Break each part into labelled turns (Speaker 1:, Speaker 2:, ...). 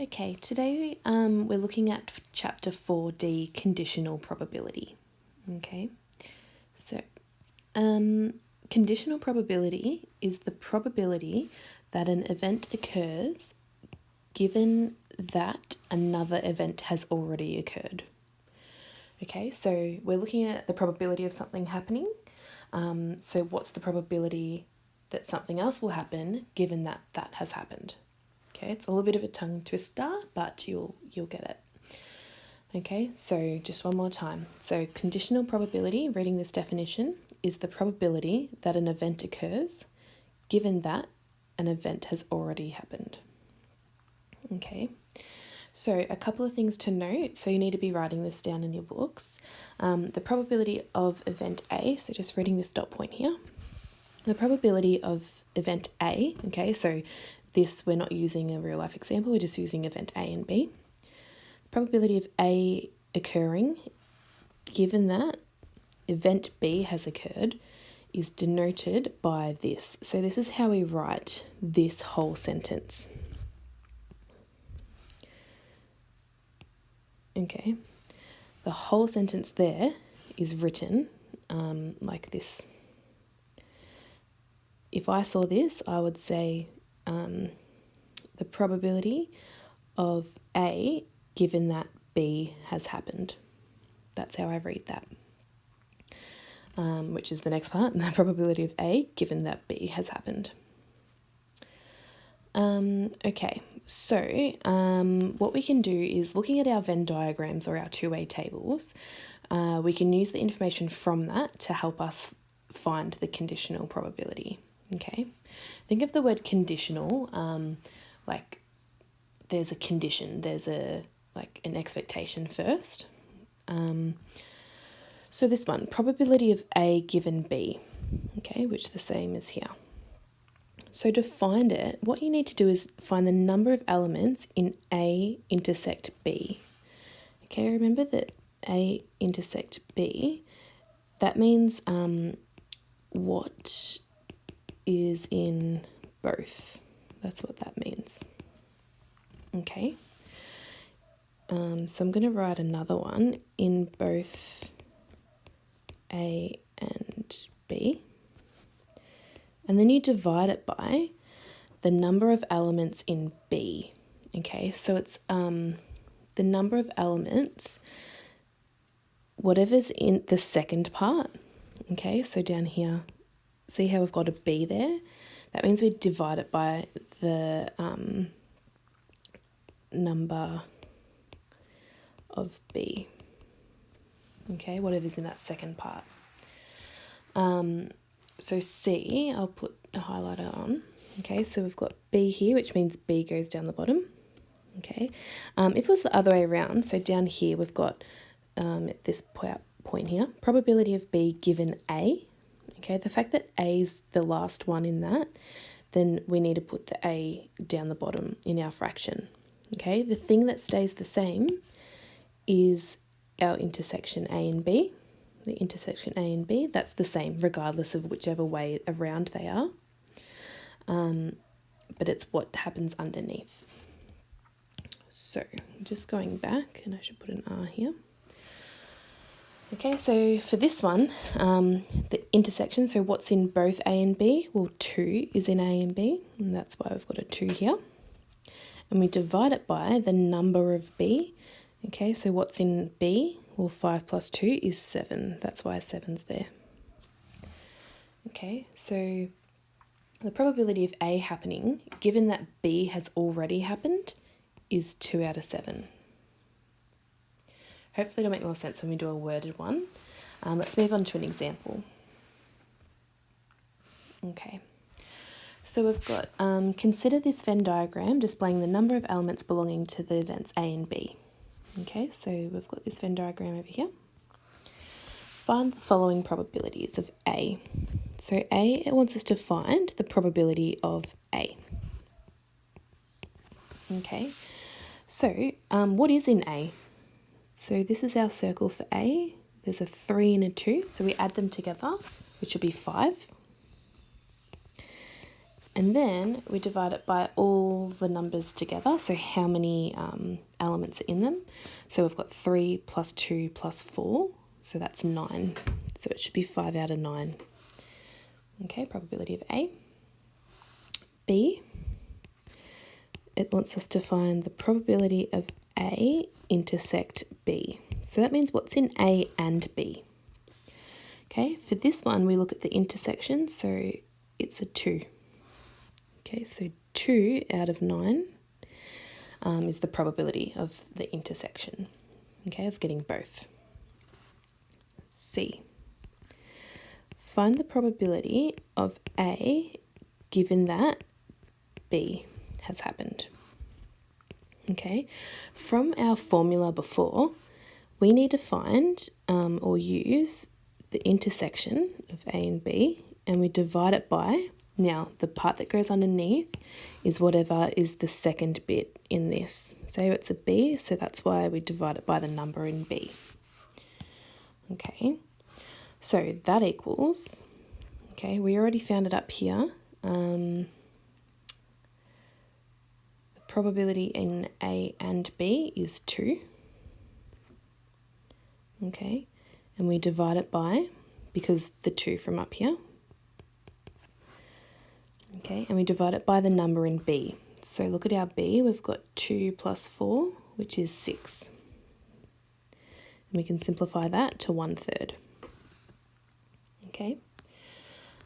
Speaker 1: Okay, today we're looking at chapter 4D, conditional probability. Okay, so conditional probability is the probability that an event occurs given that another event has already occurred. Okay, so we're looking at the probability of something happening. So what's the probability that something else will happen given that that has happened? Okay, it's all a bit of a tongue twister, but you'll get it. Okay, so just one more time. So conditional probability, reading this definition, is the probability that an event occurs given that an event has already happened. Okay, so a couple of things to note. So you need to be writing this down in your books. The probability of event A, so just reading this dot point here. The probability of event A, okay, so this, we're not using a real life example, we're just using event A and B. The probability of A occurring, given that event B has occurred, is denoted by this. So this is how we write this whole sentence. Okay, the whole sentence there is written like this. If I saw this, I would say the probability of A given that B has happened. That's how I read that, which is the next part, the probability of A given that B has happened. Okay, so what we can do is, looking at our Venn diagrams or our two-way tables, we can use the information from that to help us find the conditional probability. Okay, think of the word conditional like there's a condition, there's an expectation first. So this one, probability of A given B, okay, which the same as here. So to find it, what you need to do is find the number of elements in A intersect B. Okay, remember that A intersect B, that means what is in both. That's what that means. Okay. So I'm going to write another one in both A and B. And then you divide it by the number of elements in B. Okay, so it's the number of elements, whatever's in the second part. Okay, so down here, see how we've got a B there? That means we divide it by the number of B. Okay, whatever's in that second part. So C, I'll put a highlighter on. Okay, so we've got B here, which means B goes down the bottom. Okay, if it was the other way around, so down here we've got at this point here, probability of B given A. Okay, the fact that A is the last one in that, then we need to put the A down the bottom in our fraction. Okay, the thing that stays the same is our intersection A and B. The intersection A and B, that's the same regardless of whichever way around they are. But it's what happens underneath. So just going back, and I should put an R here. Okay, so for this one, the intersection, so what's in both A and B? Well, 2 is in A and B, and that's why we've got a 2 here. And we divide it by the number of B. Okay, so what's in B? Well, 5 plus 2 is 7. That's why 7's there. Okay, so the probability of A happening, given that B has already happened, is 2 out of 7. Hopefully it'll make more sense when we do a worded one. Let's move on to an example. Okay, so we've got, consider this Venn diagram displaying the number of elements belonging to the events A and B. Okay, so we've got this Venn diagram over here. Find the following probabilities of A. So A, it wants us to find the probability of A. Okay, so what is in A? So this is our circle for A. There's a 3 and a 2, so we add them together, which will be 5. And then we divide it by all the numbers together, so how many elements are in them. So we've got 3 plus 2 plus 4, so that's 9. So it should be 5 out of 9. Okay, probability of A. B, it wants us to find the probability of A intersect B. So that means what's in A and B. Okay, for this one, we look at the intersection, so it's a 2. Okay, so 2 out of 9 is the probability of the intersection, okay, of getting both. C, find the probability of A given that B has happened. Okay, from our formula before, we need to find or use the intersection of A and B, and we divide it by, now the part that goes underneath is whatever is the second bit in this. Say it's a B, so that's why we divide it by the number in B. Okay, so that equals, okay, we already found it up here. The probability in A and B is 2. Okay, and we divide it by, because the 2 from up here. Okay, and we divide it by the number in B. So look at our B, we've got 2 plus 4, which is 6. And we can simplify that to 1/3. Okay.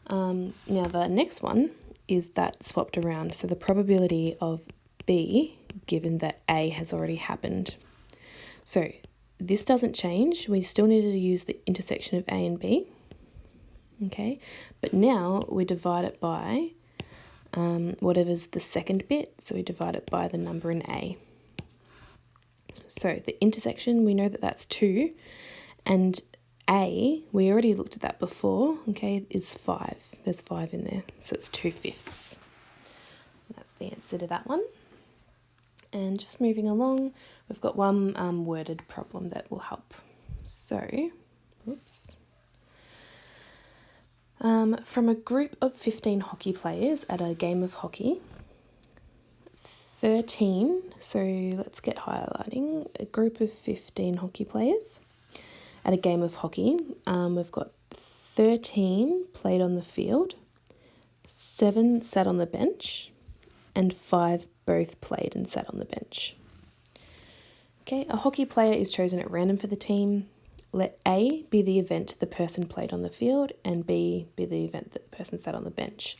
Speaker 1: Now the next one is that swapped around. So the probability of B given that A has already happened. So this doesn't change. We still needed to use the intersection of A and B. Okay, but now we divide it by whatever's the second bit. So we divide it by the number in A. So the intersection, we know that that's 2, and A, we already looked at that before, okay, is 5. There's 5 in there, so it's 2/5. That's the answer to that one. And just moving along, we've got one worded problem that will help. So, oops. From a group of 15 hockey players at a game of hockey, 13, so let's get highlighting, a group of 15 hockey players at a game of hockey. We've got 13 played on the field, 7 sat on the bench, and 5 both played and sat on the bench. Okay, a hockey player is chosen at random for the team. Let A be the event the person played on the field, and B be the event that the person sat on the bench.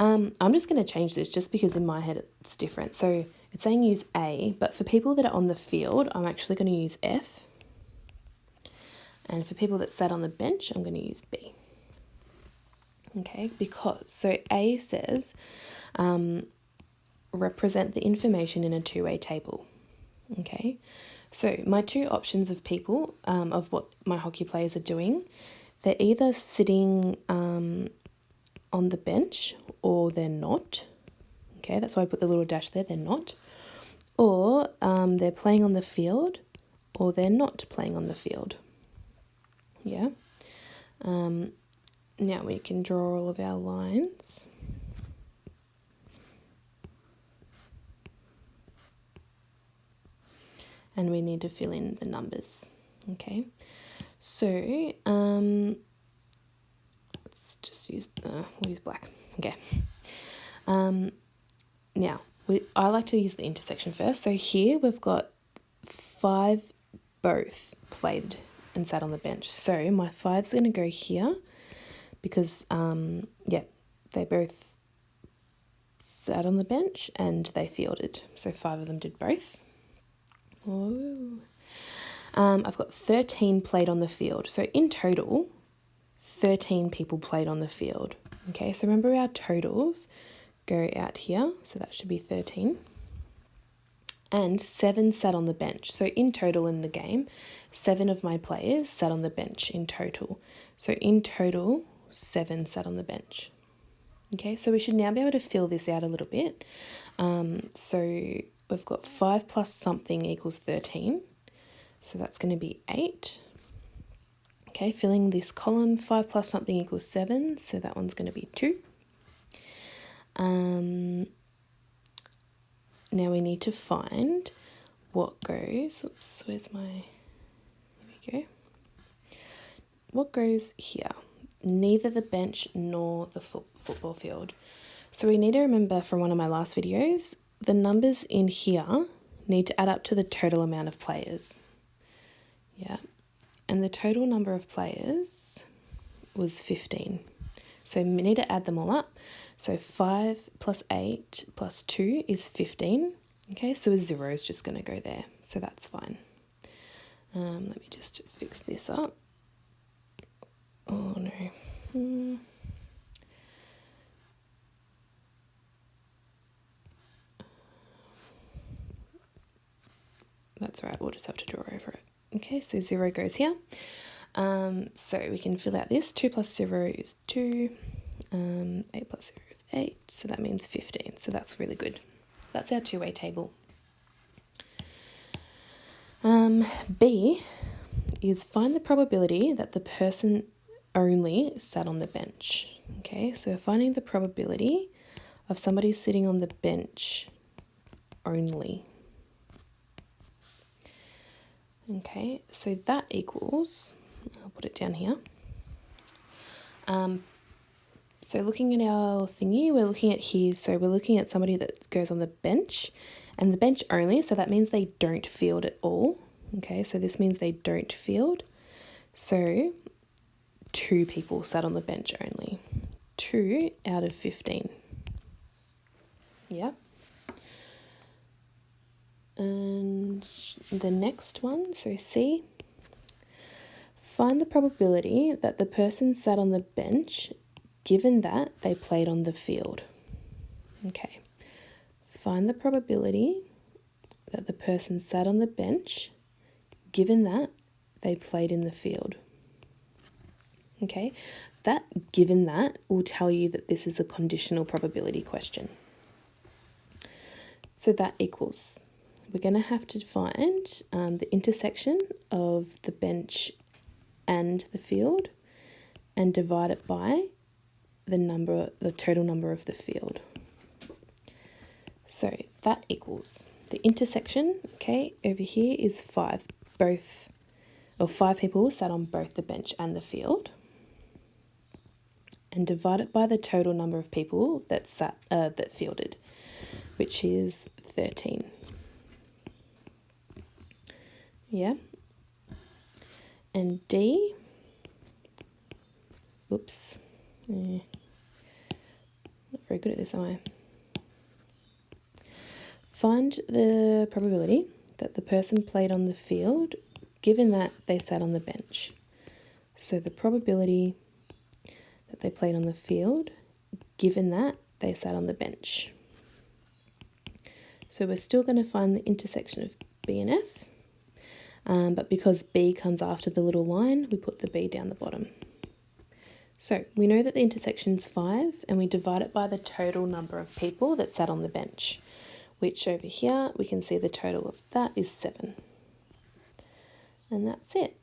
Speaker 1: I'm just going to change this just because in my head it's different. So it's saying use A, but for people that are on the field, I'm actually going to use F. And for people that sat on the bench, I'm going to use B. Okay, because, so A says, represent the information in a two-way table. Okay, so my two options of people, of what my hockey players are doing, they're either sitting on the bench or they're not. Okay, that's why I put the little dash there, they're not. Or they're playing on the field or they're not playing on the field. Yeah. Now we can draw all of our lines. And we need to fill in the numbers. Okay. So let's just use we'll use black. Okay. Now I like to use the intersection first. So here we've got 5 both played and sat on the bench. So my 5's going to go here because yeah, they both sat on the bench and they fielded. So 5 of them did both. I've got 13 played on the field. So in total, 13 people played on the field. Okay, so remember our totals go out here. So that should be 13. And 7 sat on the bench. So in total in the game, 7 of my players sat on the bench in total. So in total, 7 sat on the bench. Okay, so we should now be able to fill this out a little bit. So we've got 5 plus something equals 13. So that's going to be 8. Okay, filling this column, 5 plus something equals 7. So that one's going to be 2. Now we need to find what goes, oops, where's my, here we go. What goes here? Neither the bench nor the football field. So we need to remember from one of my last videos, the numbers in here need to add up to the total amount of players. Yeah, and the total number of players was 15. So we need to add them all up. So 5 plus 8 plus 2 is 15. Okay, so a 0 is just going to go there. So that's fine. Let me just fix this up. Oh no. That's right, we'll just have to draw over it. Okay, so 0 goes here. So we can fill out this. 2 plus 0 is 2. 8 plus 0 is 8. So that means 15. So that's really good. That's our two-way table. B is find the probability that the person only sat on the bench. Okay, so finding the probability of somebody sitting on the bench only. Okay, so that equals, I'll put it down here. So looking at our thingy, we're looking at here, so we're looking at somebody that goes on the bench, and the bench only, so that means they don't field at all. Okay, so this means they don't field. So 2 people sat on the bench only. 2 out of 15. Yeah. And the next one, so C, find the probability that the person sat on the bench given that they played on the field. Okay, find the probability that the person sat on the bench given that they played in the field. Okay, that given that will tell you that this is a conditional probability question. So that equals, we're going to have to find the intersection of the bench and the field and divide it by the total number of the field. So that equals the intersection, okay, over here is 5. 5 people sat on both the bench and the field, and divide it by the total number of people that fielded, which is 13. Yeah. And D, whoops, not very good at this, am I? Find the probability that the person played on the field given that they sat on the bench. So the probability that they played on the field given that they sat on the bench. So we're still going to find the intersection of B and F, but because B comes after the little line, we put the B down the bottom. So we know that the intersection is 5, and we divide it by the total number of people that sat on the bench, which over here we can see the total of that is 7. And that's it.